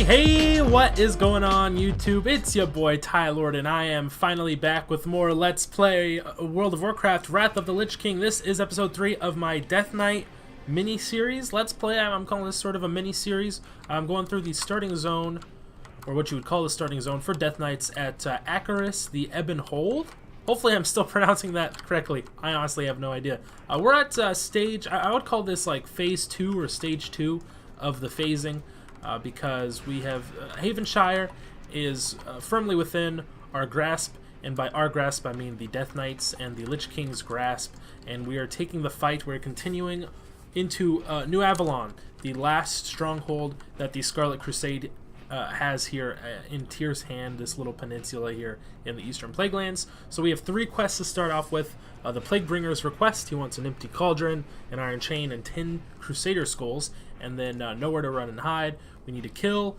Hey, what is going on YouTube? It's your boy Tylord, and I am finally back with more Let's Play World of Warcraft Wrath of the Lich King. This is episode 3 of my Death Knight mini-series. Let's Play, I'm calling this sort of a mini-series. I'm going through the starting zone, or what you would call the starting zone for Death Knights at Acaris, the Ebon Hold. Hopefully I'm still pronouncing that correctly. I honestly have no idea. We're at stage, I would call this like phase 2 or stage 2 of the phasing. Because we have Havenshire is firmly within our grasp, and by our grasp I mean the Death Knights and the Lich King's grasp, and we are taking the fight. We're continuing into New Avalon, the last stronghold that the Scarlet Crusade has here in Tyr's Hand, this little peninsula here in the Eastern Plaguelands. So we have 3 quests to start off with. The Plaguebringer's request, he wants an empty cauldron, an iron chain, and 10 Crusader skulls, and then nowhere to run and hide. We need to kill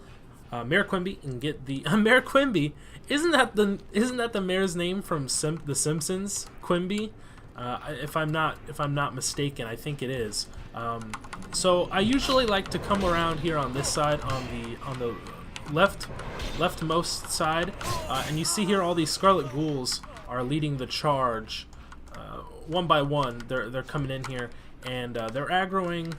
Mayor Quimby and get the Mayor Quimby. Isn't that the mayor's name from The Simpsons? Quimby, if I'm not mistaken, I think it is. So I usually like to come around here on this side, on the leftmost side, and you see here all these Scarlet Ghouls are leading the charge. One by one, they're coming in here, and they're aggroing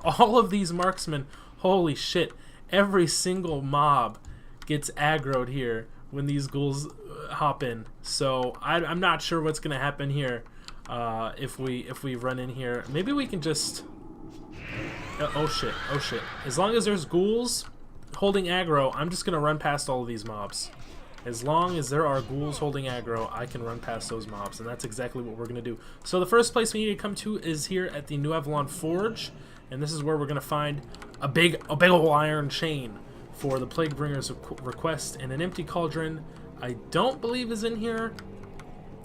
all of these marksmen. Holy shit! Every single mob gets aggroed here when these ghouls hop in. So I'm not sure what's gonna happen here if we run in here. Maybe we can just oh shit! Oh shit! As long as there's ghouls holding aggro, I'm just gonna run past all of these mobs. As long as there are ghouls holding aggro, I can run past those mobs, and that's exactly what we're going to do. So the first place we need to come to is here at the New Avalon Forge, and this is where we're going to find a big old iron chain for the Plaguebringer's request, and an empty cauldron I don't believe is in here.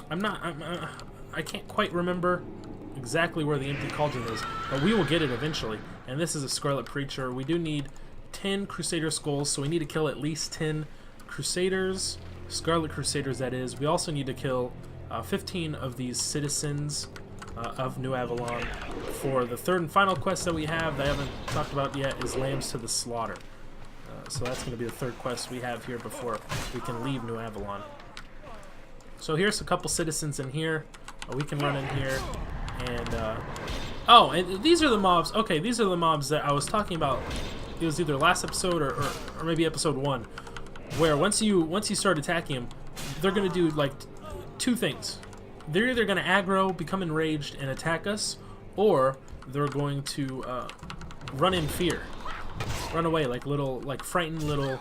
I can't quite remember exactly where the empty cauldron is, but we will get it eventually. And this is a Scarlet Preacher. We do need 10 Crusader skulls, so we need to kill at least 10 Crusaders, Scarlet Crusaders that is. We also need to kill 15 of these citizens of New Avalon for the third and final quest that we have that I haven't talked about yet, is Lambs to the Slaughter. So that's going to be the third quest we have here before we can leave New Avalon. So here's a couple citizens in here. We can run in here, and oh, and these are the mobs. Okay, these are the mobs that I was talking about. It was either last episode or maybe episode 1. Where once you start attacking them, they're gonna do like 2 things. They're either gonna aggro, become enraged, and attack us, or they're going to run in fear, run away like frightened little.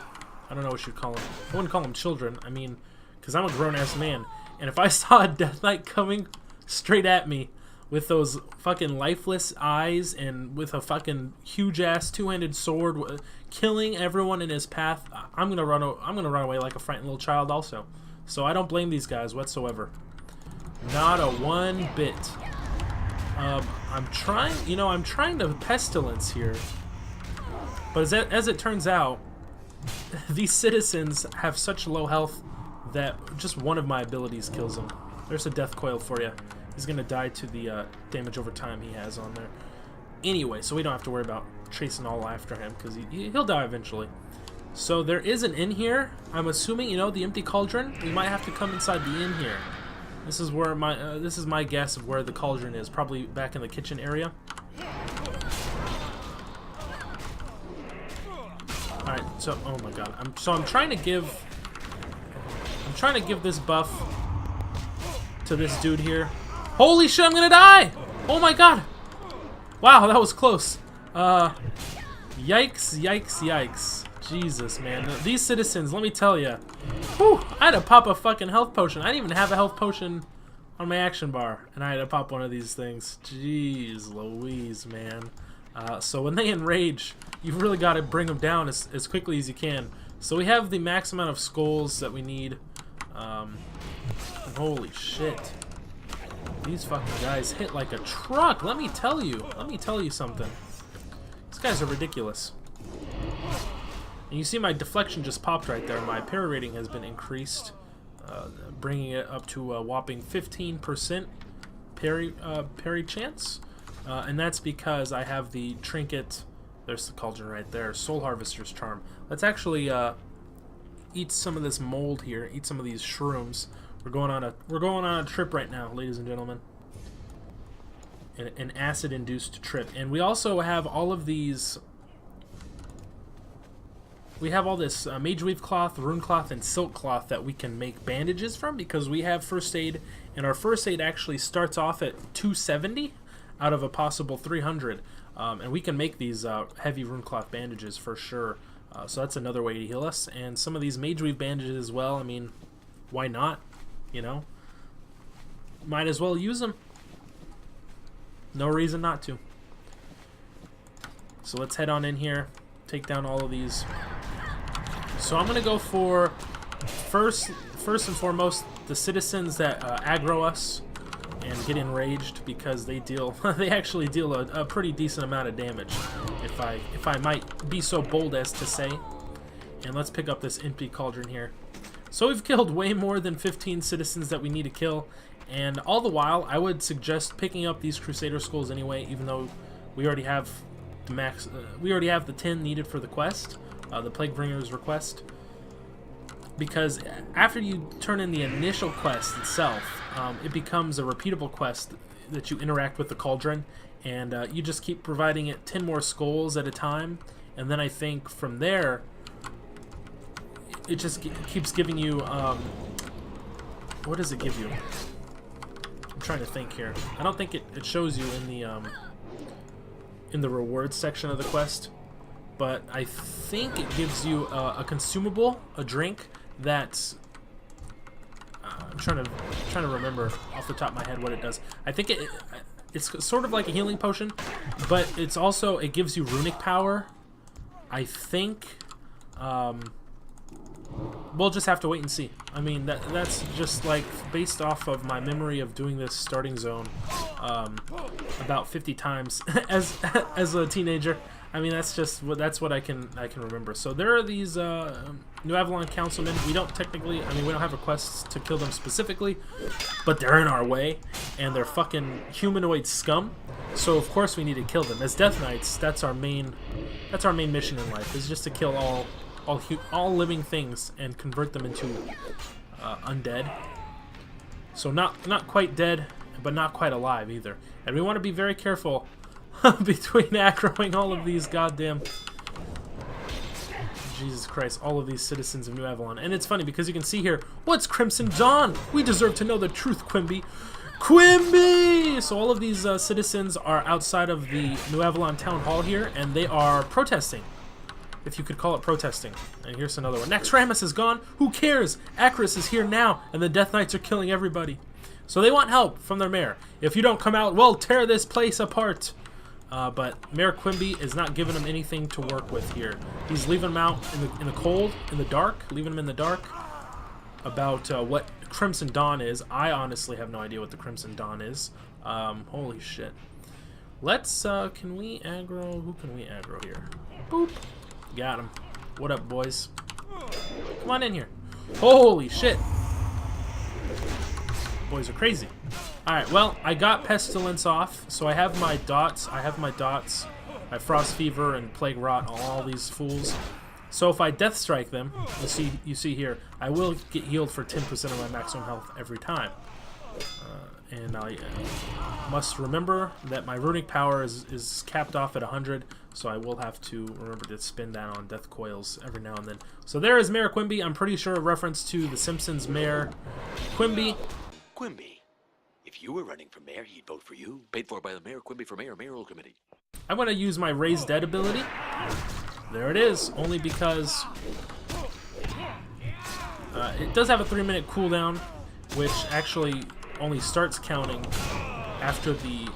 I don't know what you'd call them. I wouldn't call them children. I mean, because I'm a grown-ass man, and if I saw a Death Knight coming straight at me with those fucking lifeless eyes and with a fucking huge-ass 2-handed sword, killing everyone in his path, I'm gonna run away like a frightened little child also. So I don't blame these guys whatsoever, not a one bit. I'm trying to pestilence here, but as it turns out, these citizens have such low health that just one of my abilities kills them. There's a death coil for you. He's going to die to the damage over time he has on there. Anyway, so we don't have to worry about chasing all after him, because he'll die eventually. So there is an inn here. I'm assuming, the empty cauldron. We might have to come inside the inn here. This is where this is my guess of where the cauldron is. Probably back in the kitchen area. All right. So, oh my God. I'm trying to give this buff to this dude here. Holy shit, I'm gonna die! Oh my God! Wow, that was close. Yikes, yikes, yikes. Jesus, man. These citizens, let me tell you. Whew, I had to pop a fucking health potion. I didn't even have a health potion on my action bar, and I had to pop one of these things. Jeez Louise, man. So when they enrage, you've really got to bring them down as quickly as you can. So we have the max amount of skulls that we need. Holy shit. These fucking guys hit like a truck. Let me tell you something. These guys are ridiculous. And you see my deflection just popped right there. My parry rating has been increased, bringing it up to a whopping 15% parry chance. And that's because I have the trinket There's the cauldron right there. Soul Harvester's Charm. Let's actually eat some of this mold here. Eat some of these shrooms. We're going on a trip right now, ladies and gentlemen. An acid-induced trip. And we also have all of these... We have all this Mage Weave Cloth, Rune Cloth, and Silk Cloth that we can make bandages from because we have First Aid, and our First Aid actually starts off at 270 out of a possible 300. And we can make these heavy Rune Cloth bandages for sure. So that's another way to heal us. And some of these Mage Weave bandages as well. I mean, why not? You know? Might as well use them. No reason not to. So let's head on in here. Take down all of these. So I'm going to go for, first and foremost, the citizens that aggro us and get enraged because they deal they actually deal a pretty decent amount of damage, if I might be so bold as to say. And let's pick up this empty cauldron here. So we've killed way more than 15 citizens that we need to kill, and all the while I would suggest picking up these Crusader skulls anyway, even though we already have the max. We already have the 10 needed for the quest, the Plaguebringer's request. Because after you turn in the initial quest itself, it becomes a repeatable quest that you interact with the cauldron, and you just keep providing it 10 more skulls at a time, and then I think from there it just keeps giving you what does it give you? I'm trying to think here. I don't think it shows you in the rewards section of the quest, but I think it gives you a consumable, a drink that's I'm trying to remember off the top of my head what it does. I think it's sort of like a healing potion, but it's also, it gives you runic power. I think we'll just have to wait and see. I mean, that's just like based off of my memory of doing this starting zone about 50 times as a teenager. I mean, that's what I can remember. So there are these New Avalon councilmen. We don't technically, I mean, we don't have a quest to kill them specifically, but they're in our way, and they're fucking humanoid scum. So of course we need to kill them. As Death Knights, that's our main mission in life, is just to kill all living things and convert them into undead. So not quite dead, but not quite alive either. And we want to be very careful between aggroing all of these goddamn, Jesus Christ, all of these citizens of New Avalon. And it's funny because you can see here, what's Crimson Dawn? We deserve to know the truth, Quimby. Quimby! So all of these citizens are outside of the New Avalon Town Hall here, and they are protesting, if you could call it protesting. And here's another one. Naxxramas is gone. Who cares? Acris is here now, and the Death Knights are killing everybody. So they want help from their mayor. If you don't come out, we'll tear this place apart. But Mayor Quimby is not giving them anything to work with here. He's leaving them out in the cold, in the dark, leaving them in the dark about what Crimson Dawn is. I honestly have no idea what the Crimson Dawn is. Holy shit. Let's, can we aggro? Who can we aggro here? Boop. Got him. What up, boys? Come on in here. Holy shit. Boys are crazy. Alright, well, I got Pestilence off, so I have my dots. I have Frost Fever and Plague Rot on all these fools. So if I Death Strike them, you see here, I will get healed for 10% of my maximum health every time. And I must remember that my runic power is capped off at 100, so I will have to remember to spin that on Death Coils every now and then. So there is Mayor Quimby. I'm pretty sure a reference to The Simpsons Mayor Quimby. Quimby. If you were running for mayor, he'd vote for you. Paid for by the Mayor Quimby for Mayor Mayoral Committee. I'm going to use my Raise Dead ability. There it is, only because it does have a 3-minute cooldown, which actually only starts counting after the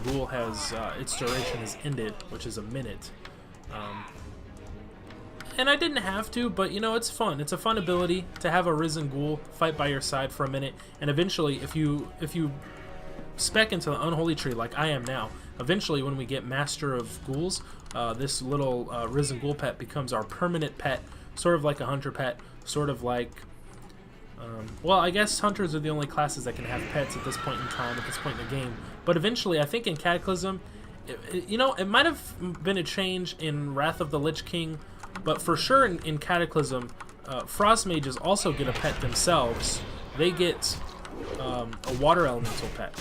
ghoul has its duration has ended, which is a minute. And I didn't have to, but you know, it's fun. It's a fun ability to have a risen ghoul fight by your side for a minute, and eventually, if you spec into the unholy tree like I am now, eventually when we get Master of Ghouls, this little risen ghoul pet becomes our permanent pet, sort of like a hunter pet, sort of like, well, I guess hunters are the only classes that can have pets at this point in time, at this point in the game. But eventually, I think in Cataclysm, You know, it might have been a change in Wrath of the Lich King, but for sure in Cataclysm, Frost Mages also get a pet themselves. They get a Water Elemental pet.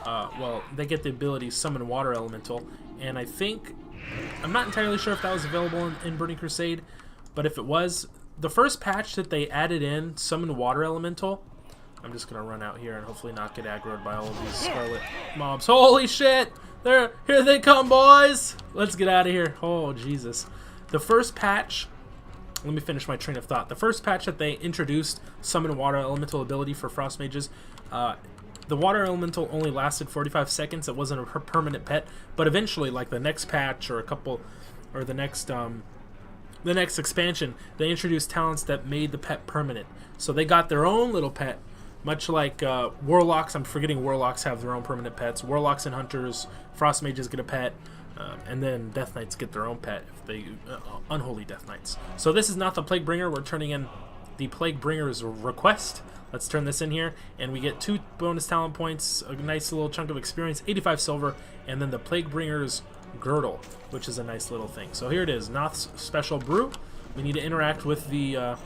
Well, they get the ability to summon Water Elemental, and I think, I'm not entirely sure if that was available in Burning Crusade, but if it was, the first patch that they added in Summon Water Elemental, I'm just going to run out here and hopefully not get aggroed by all of these Scarlet mobs. Holy shit! Here they come, boys! Let's get out of here. Oh, Jesus. The first patch, let me finish my train of thought. The first patch that they introduced Summon Water Elemental ability for Frost Mages, the Water Elemental only lasted 45 seconds. It wasn't a permanent pet, but eventually, like the next patch or the next expansion, they introduced talents that made the pet permanent. So they got their own little pet, much like Warlocks. I'm forgetting Warlocks have their own permanent pets. Warlocks and Hunters, Frost Mages get a pet, and then Death Knights get their own pet if they Unholy Death Knights. So this is not the Plague Bringer. We're turning in the Plague Bringer's request. Let's turn this in here, and we get 2 bonus talent points, a nice little chunk of experience, 85 silver, and then the Plague Bringer's Girdle, which is a nice little thing. So here it is, Noth's Special Brew. We need to interact with the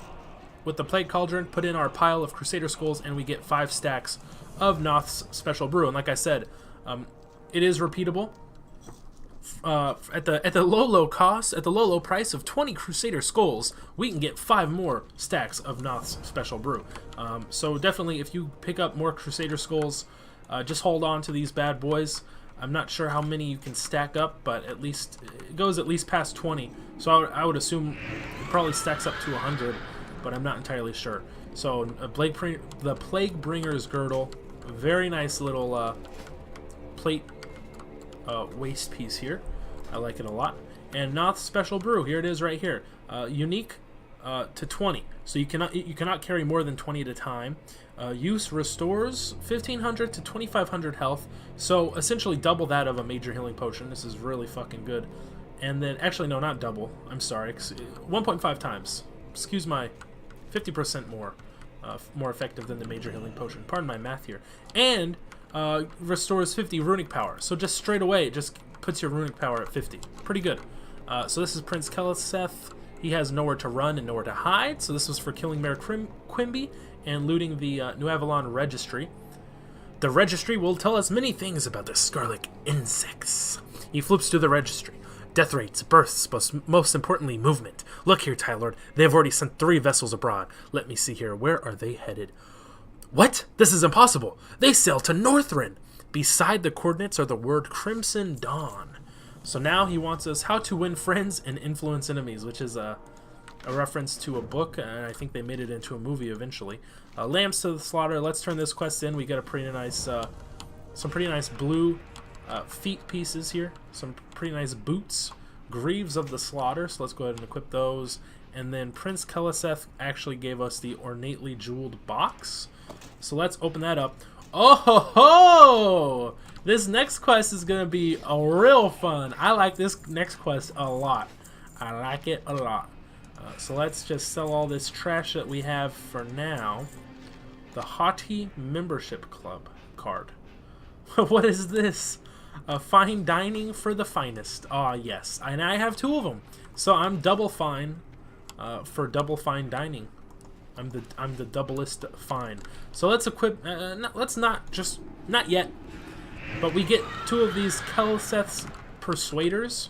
Plague Cauldron, put in our pile of Crusader Skulls, and we get 5 stacks of Noth's Special Brew. And like I said, it is repeatable. At the low cost, at the low price of 20 Crusader Skulls, we can get 5 more stacks of Noth's Special Brew. So definitely, if you pick up more Crusader Skulls, just hold on to these bad boys. I'm not sure how many you can stack up, but at least it goes at least past 20. So I would assume it probably stacks up to 100, but I'm not entirely sure. So the Plague Bringer's Girdle, very nice little plate waist piece here. I like it a lot. And Noth's Special Brew, here it is right here. Unique to 20, so you cannot carry more than 20 at a time. Use restores 1500 to 2500 health, so essentially double that of a major healing potion. This is really fucking good. And then, actually no, not double, I'm sorry, 1.5 times, excuse my 50% more effective than the major healing potion. Pardon my math here. And restores 50 runic power, so just straight away it just puts your runic power at 50. Pretty good. So this is Prince Keliseth. He has nowhere to run and nowhere to hide, so this was for killing Mayor Quimby and looting the New Avalon Registry. The registry will tell us many things about the Scarlet insects. He flips through the registry. Death rates, births, but most importantly, movement. Look here, Tylord. They have already sent 3 vessels abroad. Let me see here. Where are they headed? What? This is impossible. They sail to Northrend. Beside the coordinates are the word Crimson Dawn. So now he wants us how to win friends and influence enemies, which is a reference to a book, and I think they made it into a movie eventually. Lambs to the slaughter. Let's turn this quest in. We got a pretty nice, some pretty nice blue feet pieces here. Some pretty nice boots. Greaves of the slaughter. So let's go ahead and equip those. And then Prince Keliseth actually gave us the ornately jeweled box. So let's open that up. Oh ho ho! This next quest is going to be a real fun. I like this next quest a lot. I like it a lot. So let's just sell all this trash that we have for now. The Haughty Membership Club card. What is this? Fine dining for the finest. Ah, yes. And I have 2 of them. So I'm double fine for double fine dining. I'm the doublest fine. So let's equip. Not yet. But we get 2 of these Keliseth's Persuaders.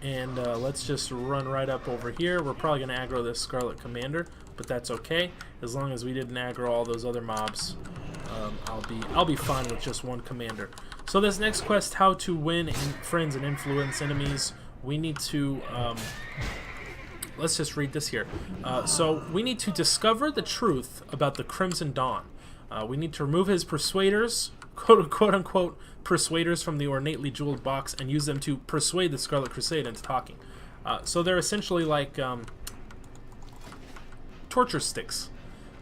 And let's just run right up over here. We're probably going to aggro this Scarlet Commander, but that's okay. As long as we didn't aggro all those other mobs, I'll be fine with just 1 commander. So this next quest, how to win friends and influence enemies, we need to... let's just read this here. So we need to discover the truth about the Crimson Dawn. We need to remove his persuaders, quote-unquote persuaders from the ornately jeweled box, and use them to persuade the Scarlet Crusade into talking. So they're essentially like torture sticks,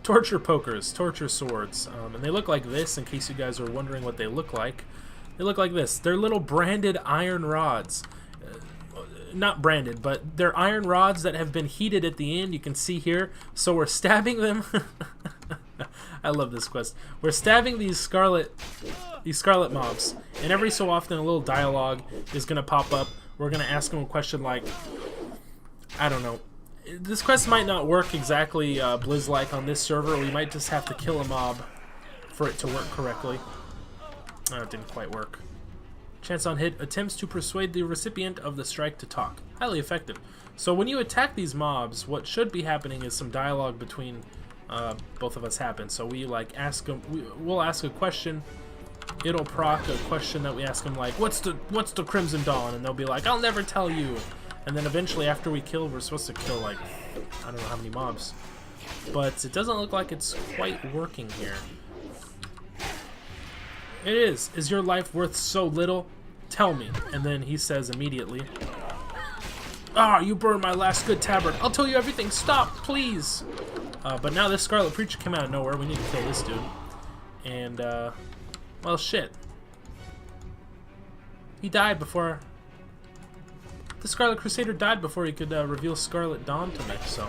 torture pokers, torture swords, and they look like this, in case you guys are wondering what they look like. They look like this. They're little branded iron rods. Not branded, but they're iron rods that have been heated at the end. You can see here. So we're stabbing them. I love this quest. We're stabbing these Scarlet these Scarlet mobs. And every so often a little dialogue is going to pop up. We're going to ask them a question like, I don't know. This quest might not work exactly Blizz-like on this server. We might just have to kill a mob for it to work correctly. Oh, it didn't quite work. Chance on hit attempts to persuade the recipient of the strike to talk. Highly effective. So when you attack these mobs, what should be happening is some dialogue between both of us happen. So we like ask them. We'll ask a question. It'll proc a question that we ask them, like, "What's the Crimson Dawn?" And they'll be like, "I'll never tell you." And then eventually, after we kill, we're supposed to kill like I don't know how many mobs, but it doesn't look like it's quite working here. It is. Is your life worth so little? Tell me. And then he says immediately, "Ah, you burned my last good tabard. I'll tell you everything. Stop, please." But now this Scarlet Preacher came out of nowhere. We need to kill this dude. And, well, shit. He died before... The Scarlet Crusader died before he could reveal Scarlet Dawn to me, so...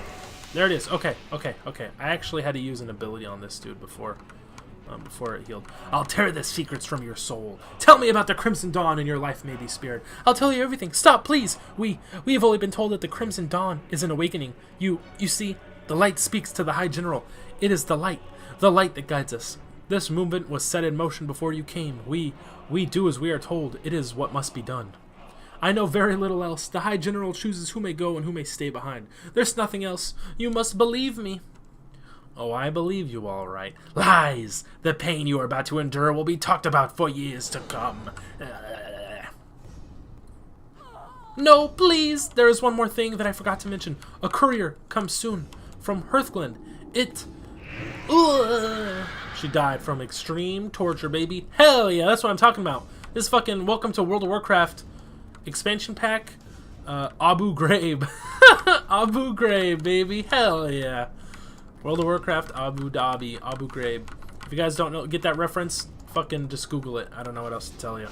There it is. Okay. I actually had to use an ability on this dude before it healed. "I'll tear the secrets from your soul. Tell me about the Crimson Dawn and your life may be spared. I'll tell you everything. Stop, please. We have only been told that the Crimson Dawn is an awakening. You see, the light speaks to the High General. It is the light that guides us. This movement was set in motion before you came. We do as we are told. It is what must be done. I know very little else. The High General chooses who may go and who may stay behind. There's nothing else. You must believe me." "Oh, I believe you all right." "Lies! The pain you are about to endure will be talked about for years to come." "No, please! There is one more thing that I forgot to mention. A courier comes soon from Hearthglen. She died from extreme torture, baby. Hell yeah, that's what I'm talking about. This fucking Welcome to World of Warcraft expansion pack. Abu Ghraib. Abu Ghraib, baby. Hell yeah. World of Warcraft, Abu Dhabi, Abu Ghraib. If you guys don't know, get that reference, fucking just Google it. I don't know what else to tell you.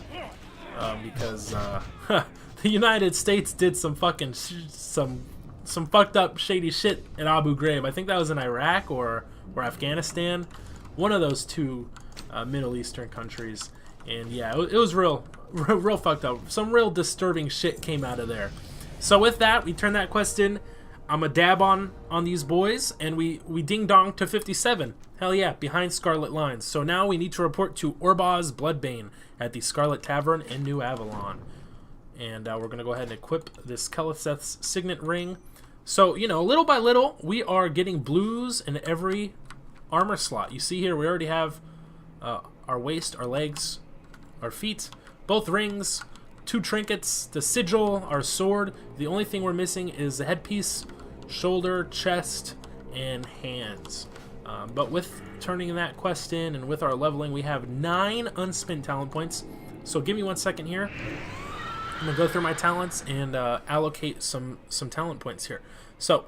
Because the United States did some fucking some fucked up shady shit in Abu Ghraib. I think that was in Iraq or Afghanistan, one of those two Middle Eastern countries. And yeah, it was real fucked up. Some real disturbing shit came out of there. So with that, we turn that quest in. I'm a dab on these boys, and we ding dong to 57. Hell yeah, behind Scarlet lines. So now we need to report to Orbaz Bloodbane at the Scarlet Tavern in New Avalon. And we're going to go ahead and equip this Kelitheth's Signet Ring. So, you know, little by little, we are getting blues in every armor slot. You see here, we already have our waist, our legs, our feet, both rings, 2 trinkets, the sigil, our sword. The only thing we're missing is the headpiece, shoulder, chest, and hands. But with turning that quest in and with our leveling, we have 9 unspent talent points. So give me 1 second here. I'm going to go through my talents and allocate some talent points here. So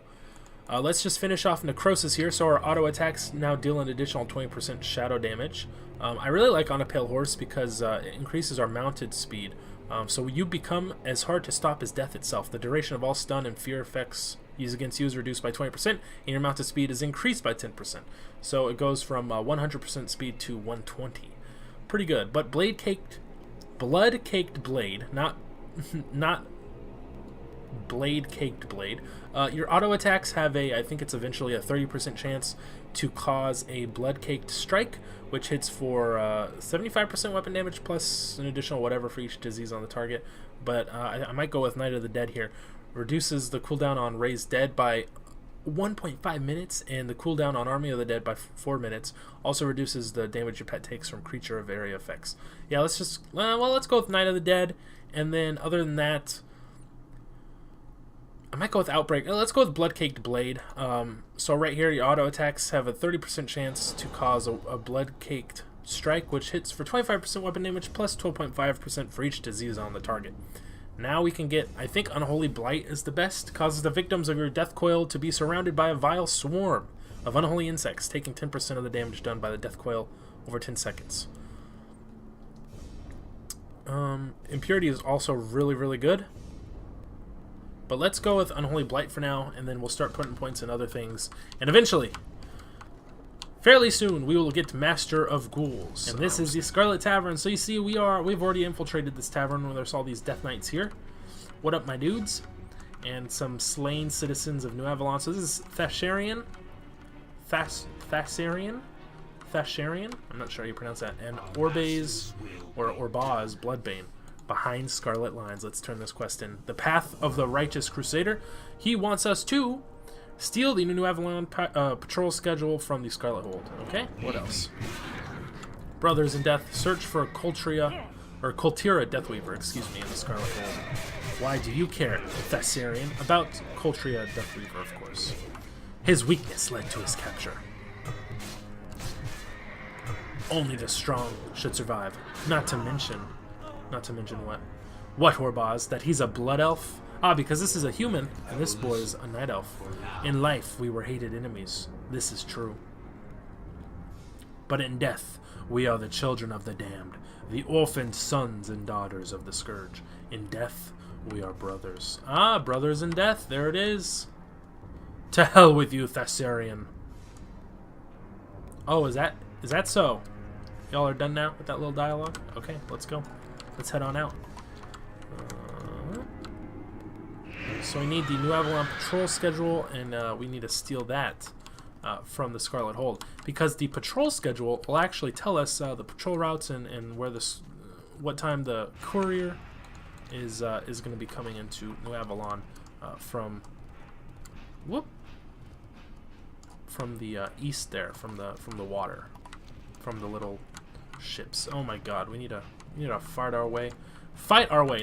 let's just finish off Necrosis here. So our auto attacks now deal an additional 20% shadow damage. I really like On a Pale Horse because it increases our mounted speed. So you become as hard to stop as death itself. The duration of all stun and fear effects used against you is reduced by 20%, and your mounted speed is increased by 10%. So it goes from 100% speed to 120. Pretty good. But blood-caked blade, not blade-caked blade. Your auto attacks have I think it's eventually a 30% chance to cause a blood-caked strike, which hits for 75% weapon damage plus an additional whatever for each disease on the target. But I might go with Night of the Dead here. Reduces the cooldown on Raised Dead by 1.5 minutes and the cooldown on Army of the Dead by 4 minutes. Also reduces the damage your pet takes from creature of area effects. Yeah, let's go with Night of the Dead. And then other than that, I might go with Outbreak. Let's go with Blood-Caked Blade. So right here, your auto attacks have a 30% chance to cause a blood-caked strike, which hits for 25% weapon damage plus 12.5% for each disease on the target. Now we can get, I think Unholy Blight is the best. Causes the victims of your death coil to be surrounded by a vile swarm of unholy insects, taking 10% of the damage done by the death coil over 10 seconds. Impurity is also really, really good. But let's go with Unholy Blight for now, and then we'll start putting points in other things. And eventually, Fairly soon, we will get Master of Ghouls. And this is the Scarlet Tavern. So you see, we've already infiltrated this tavern where there's all these Death Knights here. What up, my dudes? And some slain citizens of New Avalon. So this is Thasharian. Thasharian? I'm not sure how you pronounce that. And Orbaz, or Orbaz, Bloodbane, behind Scarlet Lines. Let's turn this quest in. The Path of the Righteous Crusader. He wants us to steal the New Avalon patrol schedule from the Scarlet Hold. Okay, what else? Brothers in Death, search for Coltira Deathweaver, excuse me, in the Scarlet Hold. Why do you care, Thessarian? About Coltria Deathweaver, of course. His weakness led to his capture. Only the strong should survive. Not to mention what? What, Orbaz? That he's a blood elf? Ah, because this is a human, and this boy is a night elf. In life, we were hated enemies. This is true. But in death, we are the children of the damned, the orphaned sons and daughters of the Scourge. In death, we are brothers. Ah, brothers in death, there it is. To hell with you, Thessarian. Oh, is that so? Y'all are done now with that little dialogue? Okay, let's go. Let's head on out. So we need the New Avalon patrol schedule, and we need to steal that from the Scarlet Hold, because the patrol schedule will actually tell us the patrol routes and where what time the courier is going to be coming into New Avalon from the east there, from the water, from the little ships. Oh my God, we need to fight our way,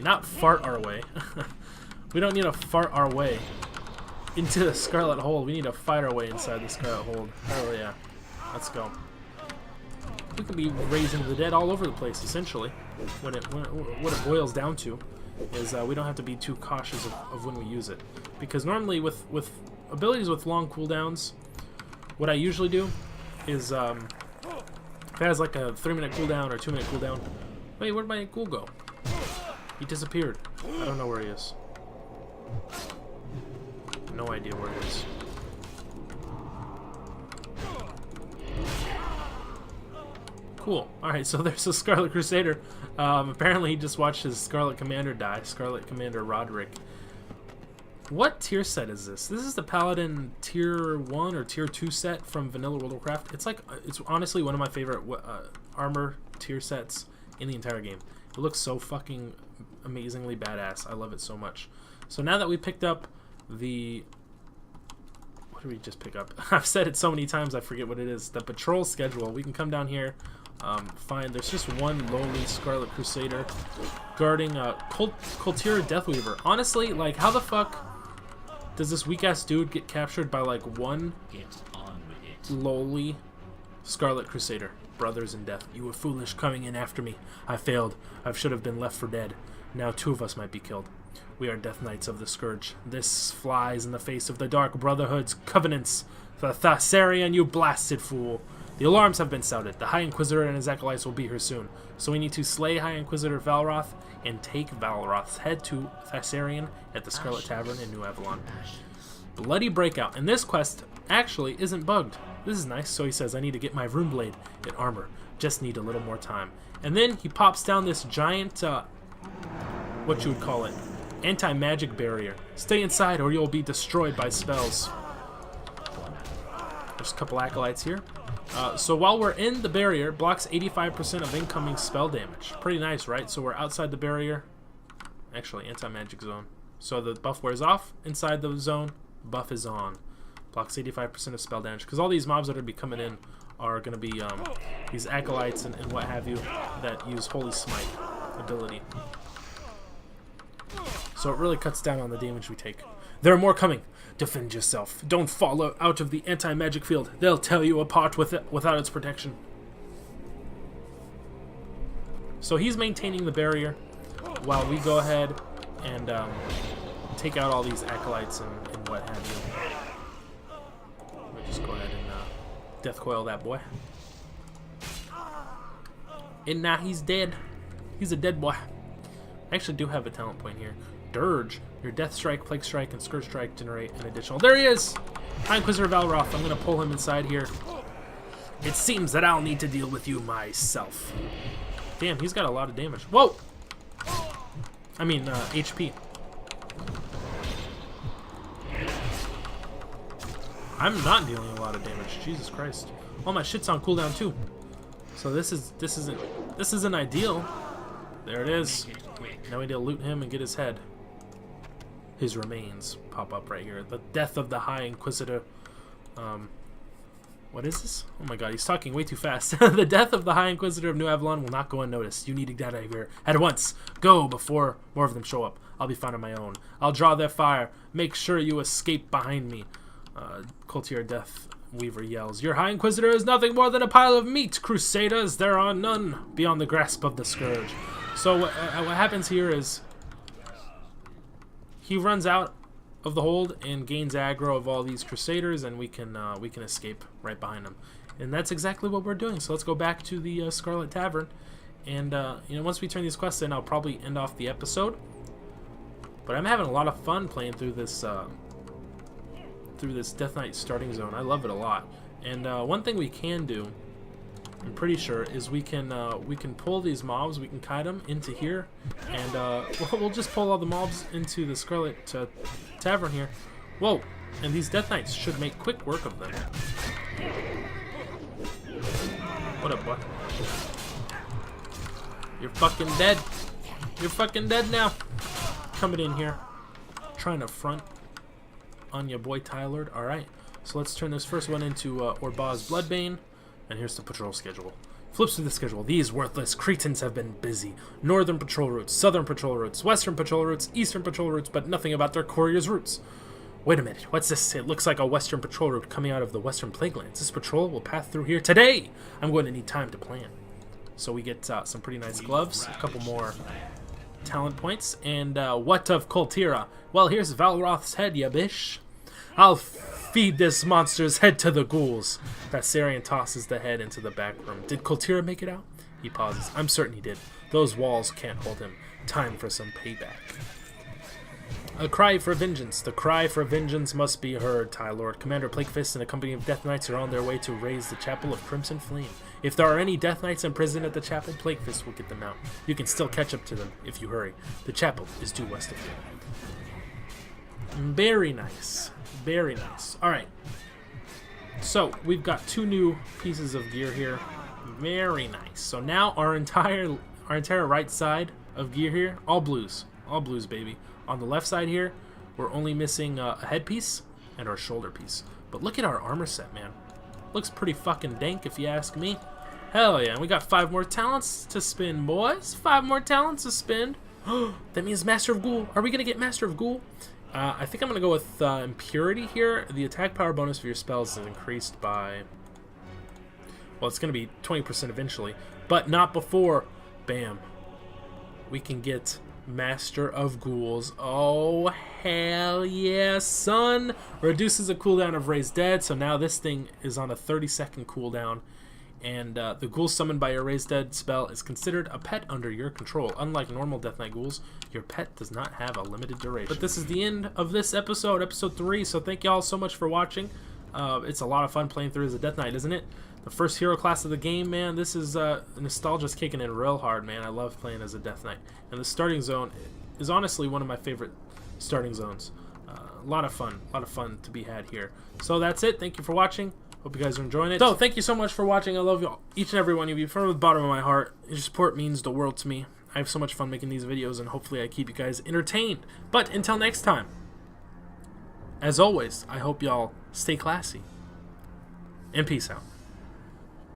not fart our way. We don't need to fart our way into the Scarlet Hold. We need to fight our way inside the Scarlet Hold. Hell yeah. Let's go. We could be raising the dead all over the place, essentially. What it boils down to is we don't have to be too cautious of when we use it. Because normally with abilities with long cooldowns, what I usually do is, if it has like a 3-minute cooldown or 2-minute cooldown... Wait, where'd my ghoul go? He disappeared. I don't know where he is. No idea where it is. Cool. Alright, so there's a Scarlet Crusader. Apparently he just watched his Scarlet Commander die. Scarlet Commander Roderick. What tier set is this? This is the Paladin tier 1 or tier 2 set from Vanilla World of Warcraft. It's honestly one of my favorite armor tier sets in the entire game. It looks so fucking amazingly badass. I love it so much. So now that we picked up the... What did we just pick up? I've said it so many times I forget what it is. The patrol schedule. We can come down here, find... There's just one lowly Scarlet Crusader guarding Coltira Deathweaver. Honestly, like, how the fuck does this weak-ass dude get captured by, like, one lowly Scarlet Crusader? Brothers in death. You were foolish coming in after me. I failed. I should have been left for dead. Now 2 of us might be killed. We are Death Knights of the Scourge. This flies in the face of the Dark Brotherhood's covenants. The Thessarian, you blasted fool. The alarms have been sounded. The High Inquisitor and his acolytes will be here soon. So we need to slay High Inquisitor Valroth and take Valroth's head to Thessarian at the Scarlet Tavern in New Avalon. Bloody Breakout. And this quest actually isn't bugged. This is nice. So he says, I need to get my rune blade and armor. Just need a little more time. And then he pops down this giant, what you would call it, anti-magic barrier. Stay inside or you'll be destroyed by spells. There's a couple acolytes here. So while we're in the barrier, blocks 85% of incoming spell damage. Pretty nice, right? So we're outside the barrier. Actually, anti-magic zone. So the buff wears off. Inside the zone, buff is on. Blocks 85% of spell damage. Because all these mobs that are be coming in are going to be these acolytes and what have you that use Holy Smite ability. So it really cuts down on the damage we take. There are more coming. Defend yourself. Don't fall out of the anti-magic field. They'll tear you apart without its protection. So he's maintaining the barrier while we go ahead and take out all these acolytes and what have you. We'll just go ahead and death coil that boy. And now he's dead. He's a dead boy. I actually do have a talent point here. Dirge. Your Death Strike, Plague Strike, and Scourge Strike generate an additional... There he is! High Inquisitor Valroth. I'm going to pull him inside here. It seems that I'll need to deal with you myself. Damn, he's got a lot of damage. Whoa! I mean, HP. I'm not dealing a lot of damage. Jesus Christ. All my shit's on cooldown too. So this isn't ideal. There it is. Now we need to loot him and get his head. His remains pop up right here. The death of the High Inquisitor. What is this? Oh my god, he's talking way too fast. The death of the High Inquisitor of New Avalon will not go unnoticed. You need to get out of here at once. Go before more of them show up. I'll be fine on my own. I'll draw their fire. Make sure you escape behind me. Coultier Death Weaver yells. Your High Inquisitor is nothing more than a pile of meat, Crusaders. There are none beyond the grasp of the Scourge. So what happens here is he runs out of the hold and gains aggro of all these Crusaders, and we can escape right behind him. And that's exactly what we're doing. So let's go back to the Scarlet Tavern, and you know, once we turn these quests in, I'll probably end off the episode. But I'm having a lot of fun playing through this Death Knight starting zone. I love it a lot. And one thing we can do, I'm pretty sure, is we can pull these mobs, we can kite them into here, and we'll just pull all the mobs into the Scarlet Tavern here. Whoa! And these Death Knights should make quick work of them. What up, boy? You're fucking dead. You're fucking dead now. Coming in here, trying to front on your boy Tylord. Alright, so let's turn this first one into Orbaz's Bloodbane, and here's the patrol schedule. Flips through the schedule. These worthless Cretans have been busy. Northern patrol routes, southern patrol routes, western patrol routes, eastern patrol routes, but nothing about their couriers' routes. Wait a minute, what's this? It looks like a western patrol route coming out of the western Plaguelands. This patrol will pass through here today. I'm going to need time to plan. So we get some pretty nice gloves, a couple more talent points, and what of Koltira? Well, here's Valroth's head, ya bish. I'll feed this monster's head to the ghouls. Thessarian tosses the head into the back room. Did Koltira make it out? He pauses. I'm certain he did. Those walls can't hold him. Time for some payback. A cry for vengeance. The cry for vengeance must be heard, Tylord. Commander Plaguefist and a company of Death Knights are on their way to raise the Chapel of Crimson Flame. If there are any Death Knights in prison at the chapel, Plaguefist will get them out. You can still catch up to them if you hurry. The chapel is due west of here. Very nice. Very nice. Alright. So, we've got 2 new pieces of gear here. Very nice. So now our entire right side of gear here, all blues. All blues, baby. On the left side here, we're only missing a headpiece and our shoulder piece. But look at our armor set, man. Looks pretty fucking dank if you ask me. Hell yeah. And we got 5 more talents to spin, boys. 5 more talents to spend. That means Master of Ghoul. Are we going to get Master of Ghoul? I think I'm going to go with Impurity here. The attack power bonus for your spells is increased by... Well, it's going to be 20% eventually. But not before... Bam. We can get Master of Ghouls. Oh, hell yeah, son! Reduces the cooldown of Raised Dead, so now this thing is on a 30-second cooldown. And the ghoul summoned by your Raised Dead spell is considered a pet under your control. Unlike normal Death Knight ghouls, your pet does not have a limited duration. But this is the end of this episode, episode 3, so thank y'all so much for watching. It's a lot of fun playing through as a Death Knight, isn't it? The first hero class of the game, man. This is nostalgia's kicking in real hard, man. I love playing as a Death Knight. And the starting zone is honestly one of my favorite starting zones. A lot of fun to be had here. So that's it. Thank you for watching. Hope you guys are enjoying it. So, thank you so much for watching. I love you all, each and every one of you, from the bottom of my heart. Your support means the world to me. I have so much fun making these videos, and hopefully I keep you guys entertained. But until next time, as always, I hope y'all stay classy. And peace out.